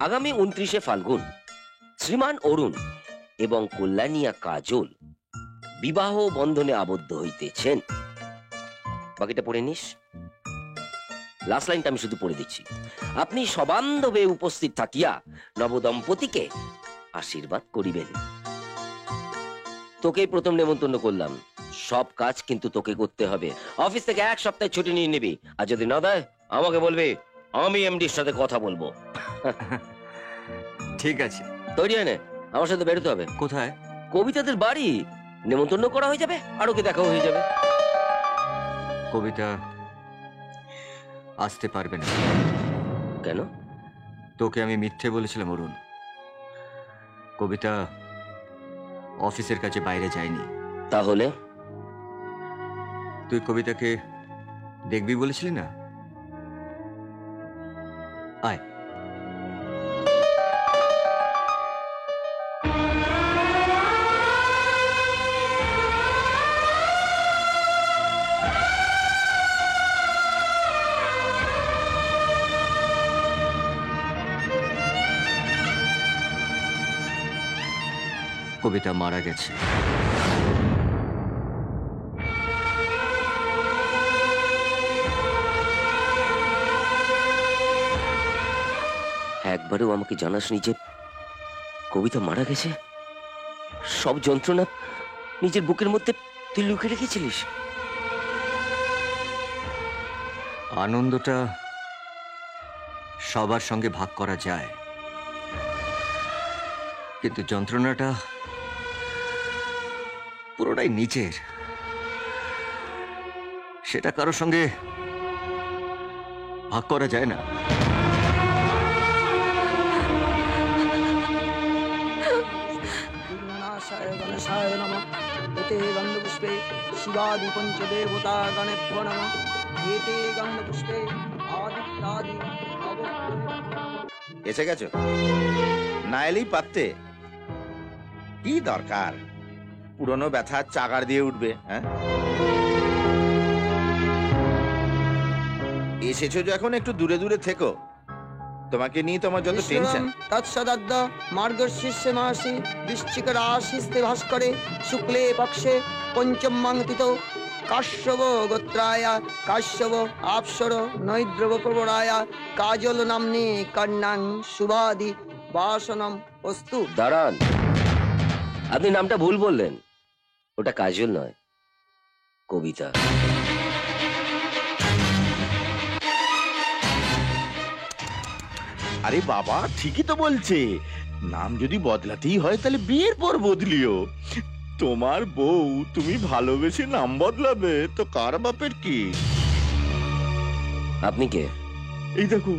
আগামী 29শে ফাল্গুন শ্রীমান অরুণ এবং কল্যাণিয়া কাজল বিবাহ বন্ধনে আবদ্ধ হইতেছেন। বাকিটা পড়ে নিস। লাস্ট লাইনটা আমি শুধু পড়ে দিচ্ছি। আপনি সবান্ধবে উপস্থিত থাকিয়া নবদম্পতিকে আশীর্বাদ করিবেন। তোকেই প্রথম নেমন্তন্ন করলাম, সব কাজ কিন্তু তোকে করতে হবে। অফিস থেকে 1 সপ্তাহ ছুটি নিয়ে নিবি, আর যদি না দেয় আমাকে বলবি, আমি এমডির সাথে কথা বলবো। ঠিক আছে। তৈরি হয় না? আমার সাথে বেরোতে হবে। কোথায়? কবিতাদের বাড়ি। নেমন্তন্ন করা হয়ে যাবে আর ওকে দেখাও হয়ে যাবে। কবিতা আসতে পারবে না। কেন? তোকে আমি মিথ্যে বলেছিলাম অরুণ। কবিতা অফিসের কাছে বাইরে যায়নি। তাহলে তুই কবিতাকে দেখবি বলেছিলি না? আয়। কবিতা মারা গেছে। একবারও আমাকে জানাসনি যে কবিতা মারা গেছে? সব যন্ত্রণা নিজের বুকের মধ্যে তুই লুকিয়ে রেখেছিলিস। আনন্দটা সবার সঙ্গে ভাগ করা যায়, কিন্তু যন্ত্রণাটা পুরোটাই নিজের। সেটা কারোর সঙ্গে ভাগ করা যায় না। শিবাদি পঞ্চদেবতা গণেভ্যো নমঃ। এতে গন্ধপুষ্পে আদিত্যাদি এসে গেছো? না এলেই পারতে। কি দরকার পুরনো ব্যথার চাগার দিয়ে উঠবে? হ্যাঁ, এসেছো যখন একটু দূরে দূরে থেকো। তোমাকে নিয়ে তোমার যত টেনশন। তৎসদাদ্য মার্গশীর্ষে মাসি বৃশ্চিক রাশিস্তে ভাস্করে শুক্লে পক্ষে পঞ্চম মাংতিত কাশ্যপ গোত্রায় কাশ্যপ আপসর নৈদ্রব প্রবরায় কাজল নাম্নী কন্যাং শুভাদি বাসনম অস্তু। দাঁড়ান, আপনি নামটা ভুল বললেন। ওটা কাজল নয়, কবিতা। আরে বাবা, ঠিকই তো বলছে। নাম যদি বদলাতেই হয় তাহলে বিয়ের পর বদলিও। তোমার বউ তুমি ভালোবেসে নাম বদলাবে তো কার বাপের কি? আপনি কে? এই দেখো,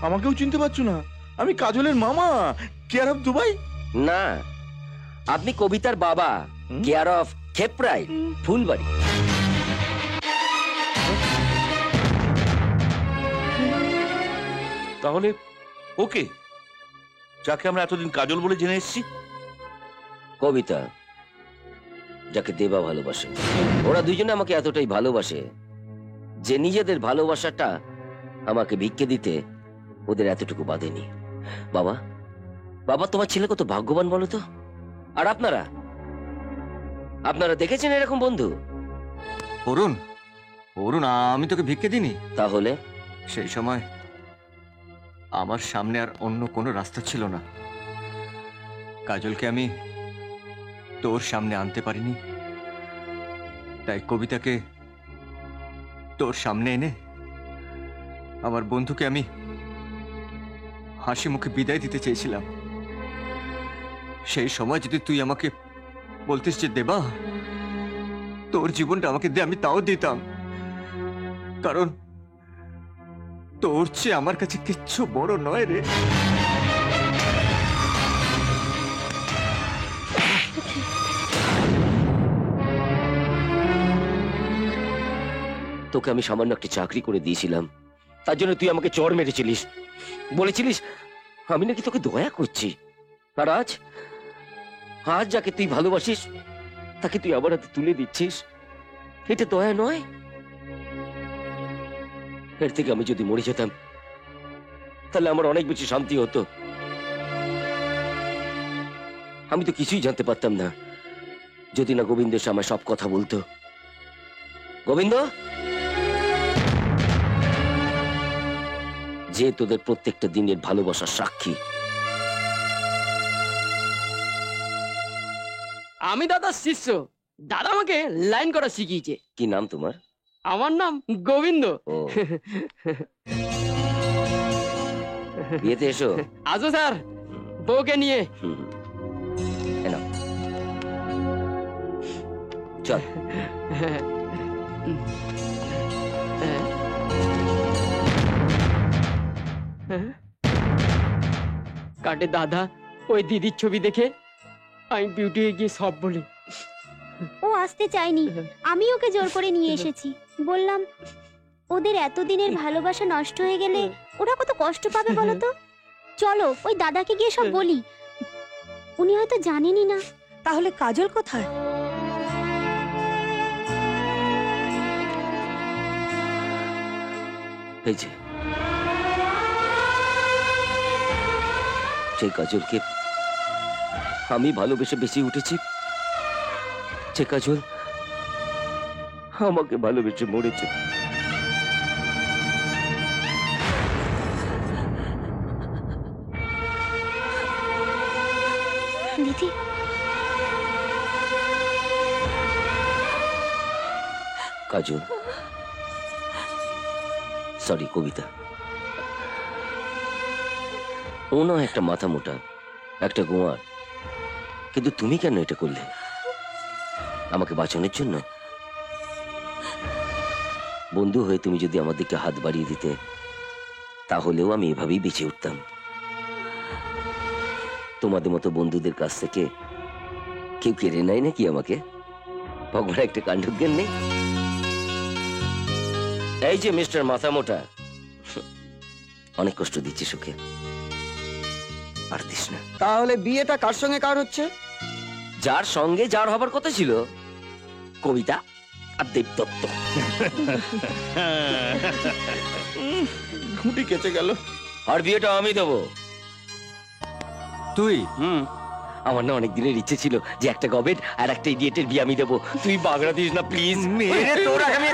আমাকেও চিনতে পারছো না? আমি কাজলের মামা, কেয়ার অফ দুবাই। না, আপনি কবিতার বাবা, কেয়ার অফ খেপরাইল, ফুলবাড়ি। তাহলে ওকে, যাকে আমরা এতদিন কাজল বলে জেনে এসেছি? কবিতা, যাকে দেবা ভালোবাসে। ওরা দুজনে আমাকে এতটাই ভালোবাসে যে নিজেদের ভালোবাসাটা আমাকে ভিক্ষে দিতে ওদের এতটুকু বাঁধেনি। বাবা, বাবা, তোমার ছেলে কত ভাগ্যবান বলো তো। আর আপনারা আপনারা দেখেছেন এরকম বন্ধু? অরুণ, অরুণ, আমি তোকে ভিক্ষে দিইনি। তাহলে সেই সময় আমার সামনে আর অন্য কোনো রাস্তা ছিল না। কাজলকে আমি তোর সামনে আনতে পারিনি, তাই কবিতাকে তোর সামনে এনে আমার বন্ধুকে আমি হাসি মুখে বিদায় দিতে চেয়েছিলাম। সেই সময় যদি তুই আমাকে বলতিস যে দেবা, তোর জীবনটা আমাকে দে, আমি তাও দিতাম। কারণ তোর চেয়ে আমার কাছে কিচ্ছু বড় নয় রে। তোকে আমি সামান্য একটা চাকরি করে দিয়েছিলাম, তার জন্য তুই আমাকে চড় মেরেছিলিস, বলেছিলিস আমি নাকি তোকে দয়া করছি। আর আজ আজ যাকে তুই ভালোবাসিস তাকে তুই আবার হাতে তুলে দিচ্ছিস। এটা দয়া নয়? এর থেকে আমি যদি মরে যেতাম তাহলে আমার অনেক বেশি শান্তি হতো। আমি তো কিছুই জানতে পারতাম না, যদি না গোবিন্দ এসে আমায় সব কথা বলতো। গোবিন্দ, যে তোদের প্রত্যেকটা দিনের ভালোবাসার সাক্ষী। আমি দাদার শিষ্য, দাদা আমাকে লাইন করা শিখিয়েছে। কি নাম তোমার? আমার নাম গোবিন্দ। ও, বিয়েতে এসো। আসো স্যার, বউকে নিয়ে। হুম, এই নাও। চল। কাটে দাদা, ওই দিদির ছবি দেখে আমি বিউটি গিয়ে সব বলি। ও আসতে চায়নি, আমি ওকে জোর করে নিয়ে এসেছি। বললাম ওদের এতদিনের ভালোবাসা নষ্ট হয়ে গেলে ওরা কত কষ্ট পাবে বলো তো। চলো ওই দাদাকে গিয়ে সব বলি, উনি হয়তো জানেনই না। তাহলে কাজল কোথায়? এই যে, সেই কাজলকে আমি ভালোবেসে বেঁচে উঠেছি, যে কাজল আমাকে ভালোবেসে মরেছে। দিদি, কাজল, সরি কবিতা, ও না একটা মাথা মোটা, একটা গোয়ার, কিন্তু তুমি কেন এটা করলে? আমাকে বাঁচানোর জন্য? বন্ধু হয়ে তুমি যদি আমার দিকে হাত বাড়িয়ে দিতে, তাহলেও আমি এভাবেই বেঁচে উঠতাম। তোমাদের মতো বন্ধুদের কাছ থেকে কেউ কেড়ে নেয় নাকি আমাকে? ভগবান একটা কাণ্ডজ্ঞান নেই? এই যে মিস্টার মাথা মোটা, অনেক কষ্ট দিচ্ছিস ওকে, আর দিস না। তাহলে বিয়েটা কার সঙ্গে কার হচ্ছে? যার সঙ্গে যার হবার কথা ছিল, কবিতা আর দেবদত্ত। খুঁটি কেচে গেল। আর বিয়েটা আমি দেবো। তুই? আমার না অনেক দিনের ইচ্ছে ছিল যে একটা গবেট আর একটা ইডিয়েটের বিয়ে আমি দেবো। তুই বাগড়া দিস না প্লিজ। মেরে তোর আমি